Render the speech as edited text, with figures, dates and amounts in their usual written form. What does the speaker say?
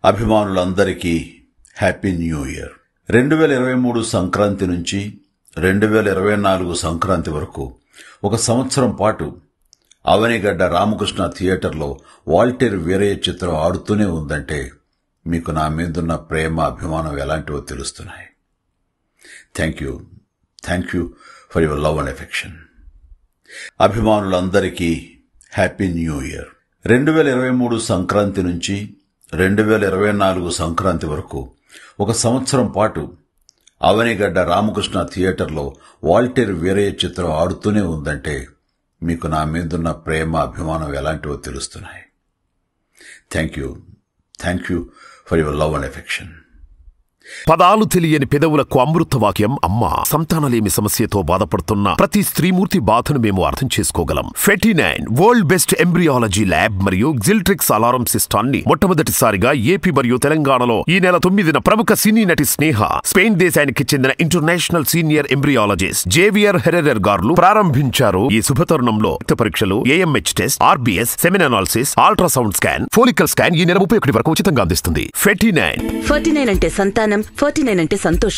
అభిమానులందరికీ happy new year. 2023 Sankranti నుంచి 2024 సంక్రాంతి వరకు ఒక సంవత్సరం పాటు అవనిగడ్డ రామకృష్ణ థియేటర్లో వాల్టేర్ వీరయ్య చిత్రం ఆడుతూనే ఉందంటే మీకు నా మీదున్న ప్రేమ అభిమానం ఎలాంటివో తెలుస్తున్నాయి. Thank you for your love and affection. అభిమానులందరికీ హ్యాపీ న్యూ ఇయర్. 2023 సంక్రాంతి నుంచి 2024 సంక్రాంతి వరకు ఒక సంవత్సరం పాటు అవనిగడ్డ రామకృష్ణ థియేటర్లో వాల్టేర్ వీరయ్య చిత్రం ఆడుతూనే ఉందంటే మీకు నా మీదున్న ప్రేమ అభిమానం ఎలాంటివో తెలుస్తున్నాయి. Thank you for your love and affection. పదాలు తెలియని పెదవులకు అమృతవాక్యం అమ్మ. సంతానలేమి సమస్యతో బాధపడుతున్న ప్రతి స్త్రీమూర్తి బాధను మేము అర్థం చేసుకోగలం. ఫెటినైన్ వరల్డ్ బెస్ట్ ఎంబ్రియాలజీ ల్యాబ్ మరియు జిల్ట్రిక్స్ అలారం సిస్టాన్ని మొట్టమొదటిసారిగా ఏపీ మరియు తెలంగాణలో ఈ నెల 9న ప్రముఖ సినీ నటి స్నేహ, స్పెయిన్ దేశానికి చెందిన international senior embryologist Javier Herrera గారు ప్రారంభించారు. ఈ శుభతరుణంలో రక్త పరీక్షలు, AMH test, RBS, semen analysis, ultrasound scan, follicle scan ఈ నెల 31 వరకు ఉచితంగా అందిస్తుంది. ఫెటినైన్ అంటే సంతానం, 49 అంటే సంతోషం.